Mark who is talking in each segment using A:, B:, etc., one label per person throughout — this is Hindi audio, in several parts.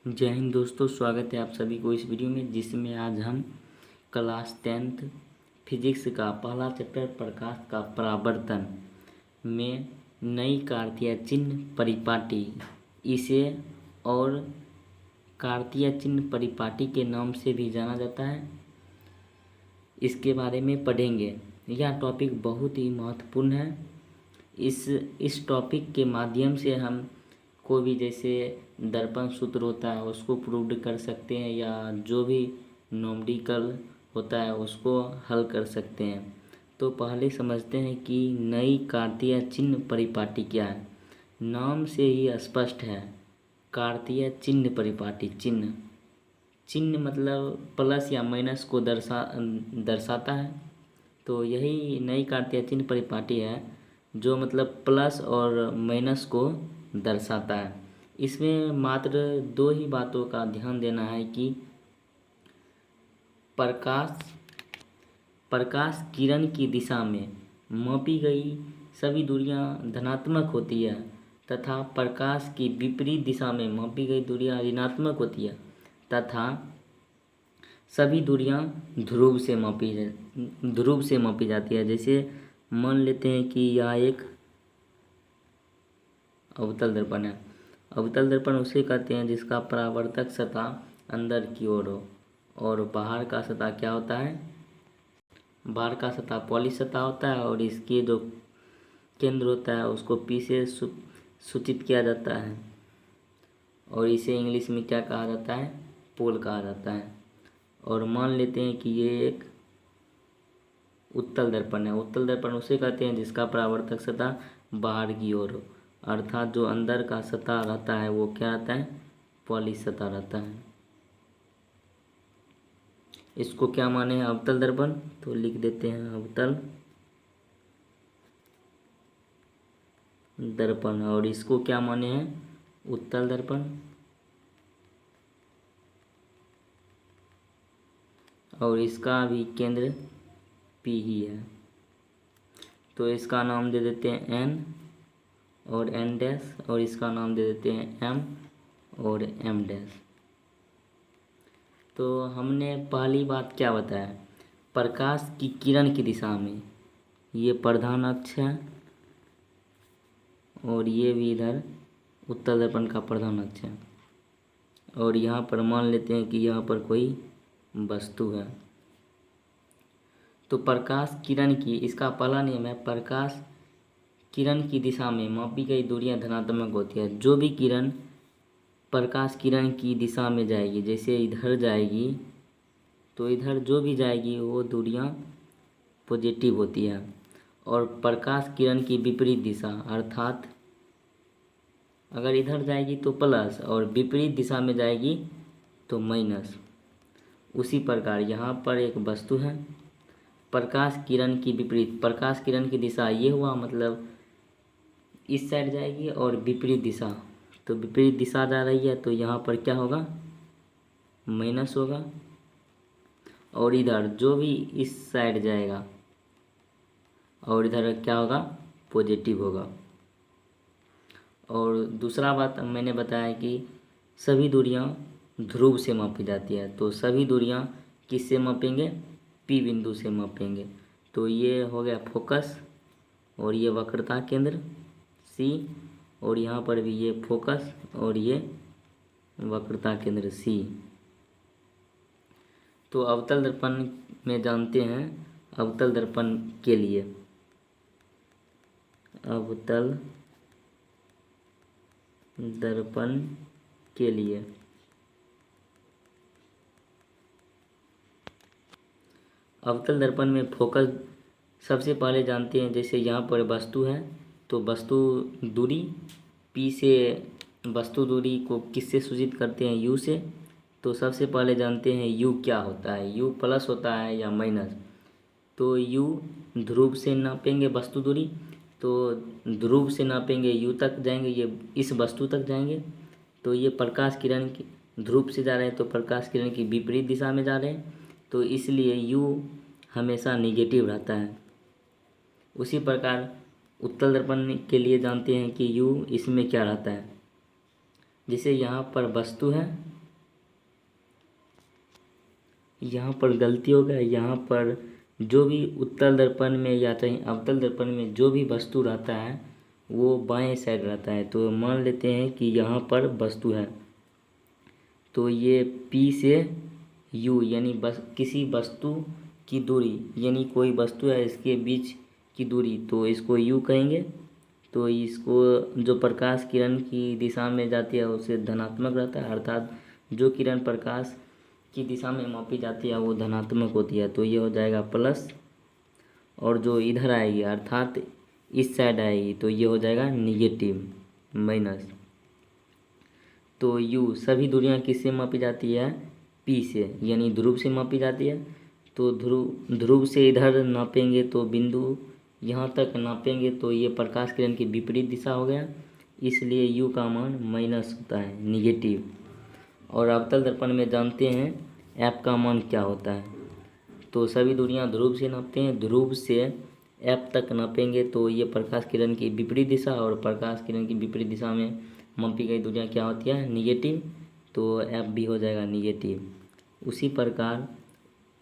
A: जय हिंद दोस्तों, स्वागत है आप सभी को इस वीडियो में, जिसमें आज हम क्लास 10th फिजिक्स का पहला चैप्टर प्रकाश का परावर्तन में नई कार्तीय चिन्ह परिपाटी, इसे और कार्तीय चिन्ह परिपाटी के नाम से भी जाना जाता है, इसके बारे में पढ़ेंगे। यह टॉपिक बहुत ही महत्वपूर्ण है। इस टॉपिक के माध्यम से हम कोई भी जैसे दर्पण सूत्र होता है उसको प्रूव कर सकते हैं, या जो भी न्यूमेरिकल होता है उसको हल कर सकते हैं। तो पहले समझते हैं कि नई कार्तीय चिन्ह परिपाटी क्या है। नाम से ही स्पष्ट है, कार्तीय चिन्ह परिपाटी। चिन्ह मतलब प्लस या माइनस को दर्शाता है। तो यही नई कार्तीय चिन्ह परिपाटी है, जो मतलब प्लस और माइनस को दर्शाता है। इसमें मात्र दो ही बातों का ध्यान देना है कि प्रकाश किरण की दिशा में मापी गई सभी दूरियां धनात्मक होती है, तथा प्रकाश की विपरीत दिशा में मापी गई दूरियां ऋणात्मक होती है, तथा सभी दूरियां ध्रुव से मापी जाती है। जैसे मान लेते हैं कि यह एक अवतल दर्पण है। अवतल दर्पण उसे कहते हैं जिसका परावर्तक सतह अंदर की ओर हो, और बाहर का सतह क्या होता है? बाहर का सतह पॉलिश सतह होता है, और इसके जो केंद्र होता है उसको पी से सूचित किया जाता है, और इसे इंग्लिश में क्या कहा जाता है? पोल कहा जाता है। और मान लेते हैं कि ये एक उत्तल दर्पण है। उत्तल दर्पण उसे कहते हैं जिसका परावर्तक सतह बाहर की ओर हो, अर्थात जो अंदर का सतह रहता है वो क्या रहता है? पॉलिश सतह रहता है। इसको क्या माने हैं? अवतल दर्पण। तो लिख देते हैं अवतल दर्पण। और इसको क्या माने हैं? उत्तल दर्पण। और इसका भी केंद्र P ही है, तो इसका नाम दे देते हैं N और N डैश, और इसका नाम दे देते हैं M और M डैश। तो हमने पहली बात क्या बताया? प्रकाश की किरण की दिशा में ये प्रधान अक्ष है, और ये भी इधर उत्तल दर्पण का प्रधान अक्ष है। और यहाँ पर मान लेते हैं कि यहाँ पर कोई वस्तु है। तो प्रकाश किरण की, इसका पहला नियम है, प्रकाश किरण की दिशा में मापी गई दूरियां धनात्मक होती है। जो भी किरण प्रकाश किरण की दिशा में जाएगी, जैसे इधर जाएगी, तो इधर जो भी जाएगी वो दूरियां पॉजिटिव होती है। और प्रकाश किरण की विपरीत दिशा, अर्थात अगर इधर जाएगी तो प्लस, और विपरीत दिशा में जाएगी तो माइनस। उसी प्रकार यहाँ पर एक वस्तु है, प्रकाश किरण की विपरीत, प्रकाश किरण की दिशा ये हुआ, मतलब इस साइड जाएगी, और विपरीत दिशा, तो विपरीत दिशा जा रही है तो यहाँ पर क्या होगा? माइनस होगा। और इधर जो भी इस साइड जाएगा, और इधर क्या होगा? पॉजिटिव होगा। और दूसरा बात मैंने बताया कि सभी दूरियां ध्रुव से मापी जाती है। तो सभी दूरियां किससे मापेंगे? P बिंदु से मापेंगे। तो ये हो गया फोकस, और ये वक्रता केंद्र C, और यहाँ पर भी ये फोकस और ये वक्रता केंद्र C। तो अवतल दर्पण में जानते हैं, अवतल दर्पण के लिए, अवतल दर्पण के लिए अवतल दर्पण में फोकस सबसे पहले जानते हैं। जैसे यहाँ पर वस्तु है, तो वस्तु दूरी P से, वस्तु दूरी को किससे सूचित करते हैं? U से। तो सबसे पहले जानते हैं U क्या होता है? U प्लस होता है या माइनस? तो U ध्रुव से नापेंगे वस्तु दूरी, तो ध्रुव से नापेंगे U तक जाएंगे, ये इस वस्तु तक जाएंगे। तो ये प्रकाश किरण की ध्रुव से जा रहे हैं, तो प्रकाश किरण की विपरीत दिशा में जा रहे हैं, तो इसलिए U हमेशा निगेटिव रहता है। उसी प्रकार उत्तल दर्पण के लिए जानते हैं कि U इसमें क्या रहता है? जैसे यहाँ पर वस्तु है, यहाँ पर गलती हो गया, यहाँ पर जो भी उत्तल दर्पण में या चाहे अवतल दर्पण में जो भी वस्तु रहता है वो बाएं साइड रहता है। तो मान लेते हैं कि यहाँ पर वस्तु है, तो ये P से U यानी बस किसी वस्तु की दूरी, यानी कोई वस्तु है इसके बीच की दूरी, तो इसको U कहेंगे। तो इसको जो प्रकाश किरण की दिशा में जाती है उसे धनात्मक रहता है, अर्थात जो किरण प्रकाश की दिशा में मापी जाती है वो धनात्मक होती है। तो ये हो जाएगा प्लस, और जो इधर आएगी अर्थात इस साइड आएगी तो ये हो जाएगा निगेटिव, माइनस। तो U सभी दूरियां किससे मापी जाती है? P से, यानी ध्रुव से मापी जाती है। तो ध्रुव से इधर नापेंगे तो बिंदु यहाँ तक नापेंगे तो ये प्रकाश किरण की विपरीत दिशा हो गया, इसलिए U का मान माइनस होता है, निगेटिव। और अवतल दर्पण में जानते हैं F का मान क्या होता है। तो सभी दूरियां ध्रुव से नापते हैं, ध्रुव से F तक नापेंगे तो ये प्रकाश किरण की विपरीत दिशा, और प्रकाश किरण की विपरीत दिशा में मापी गई दूरियां क्या होती है? निगेटिव। तो F भी हो जाएगा निगेटिव। उसी प्रकार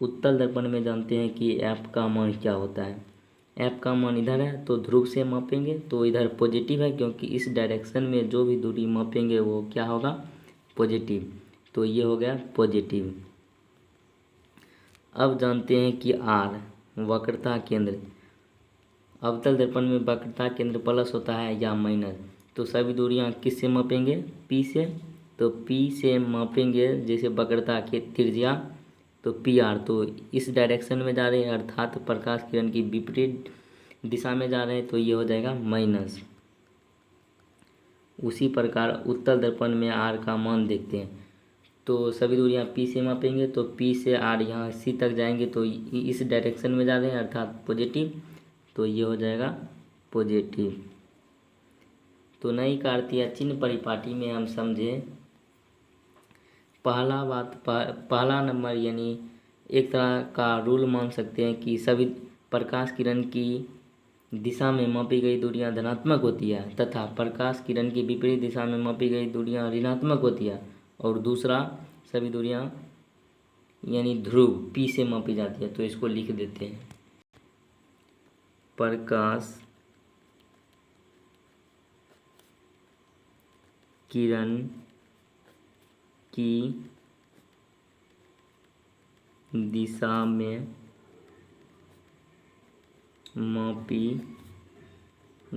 A: उत्तल दर्पण में जानते हैं कि F का मान क्या होता है। F का मान इधर है तो ध्रुव से मापेंगे तो इधर पॉजिटिव है, क्योंकि इस डायरेक्शन में जो भी दूरी मापेंगे वो क्या होगा? पॉजिटिव। तो ये हो गया पॉजिटिव। अब जानते हैं कि R वक्रता केंद्र, अवतल दर्पण में वक्रता केंद्र प्लस होता है या माइनस। तो सभी दूरियां किससे मापेंगे? P से। तो P से मापेंगे जैसे वक्रता की त्रिज्या, तो PR, तो इस डायरेक्शन में जा रहे हैं अर्थात प्रकाश किरण की विपरीत दिशा में जा रहे हैं, तो ये हो जाएगा माइनस। उसी प्रकार उत्तल दर्पण में R का मान देखते हैं। तो सभी दूरियां P से मापेंगे तो P से R यहाँ C तक जाएंगे तो इस डायरेक्शन में जा रहे हैं अर्थात पॉजिटिव, तो ये हो जाएगा पॉजिटिव। तो नई कार्तीय चिन्ह परिपाटी में हम समझे पहला नंबर, यानी एक तरह का रूल मान सकते हैं कि सभी प्रकाश किरण की दिशा में मापी गई दूरियां धनात्मक होती है तथा प्रकाश किरण की विपरीत दिशा में मापी गई दूरियां ऋणात्मक होती है। और दूसरा, सभी दूरियां यानी ध्रुव P से मापी जाती है। तो इसको लिख देते हैं, प्रकाश किरण की दिशा में मापी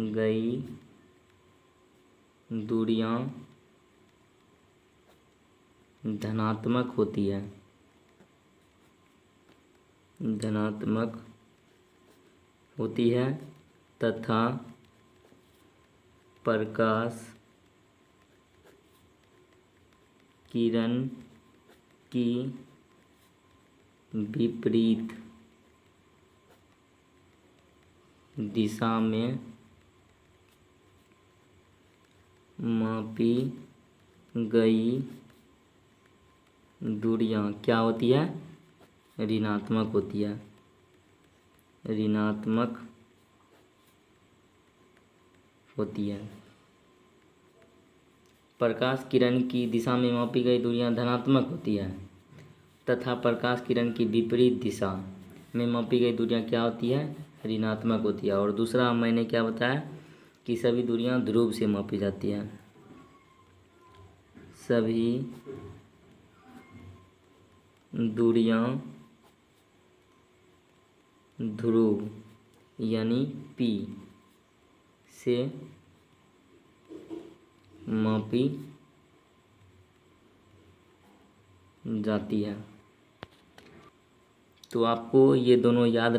A: गई दूरियां धनात्मक होती है, तथा प्रकाश किरण की विपरीत दिशा में मापी गई दूरियां क्या होती है? ऋणात्मक होती है, प्रकाश किरण की दिशा में मापी गई दूरियां धनात्मक होती है तथा प्रकाश किरण की विपरीत दिशा में मापी गई दूरियां क्या होती है? ऋणात्मक होती है। और दूसरा मैंने क्या बताया कि सभी दूरियां ध्रुव से मापी जाती है, सभी दूरियां ध्रुव यानी P से मापी जाती है। तो आपको ये दोनों याद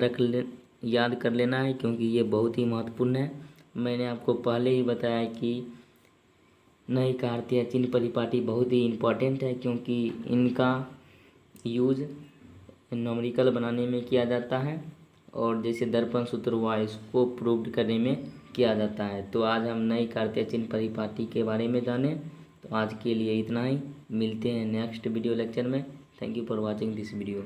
A: कर लेना है, क्योंकि ये बहुत ही महत्वपूर्ण है। मैंने आपको पहले ही बताया कि नई कार्तीय चिन्ह परिपाटी बहुत ही इम्पोर्टेंट है, क्योंकि इनका यूज न्यूमेरिकल बनाने में किया जाता है और जैसे दर्पण सूत्र हुआ इसको प्रूव करने में किया जाता है। तो आज हम नई कार्तीय चिन्ह परिपाटी के बारे में जाने। तो आज के लिए इतना ही, मिलते हैं नेक्स्ट वीडियो लेक्चर में। Thank you for watching this video.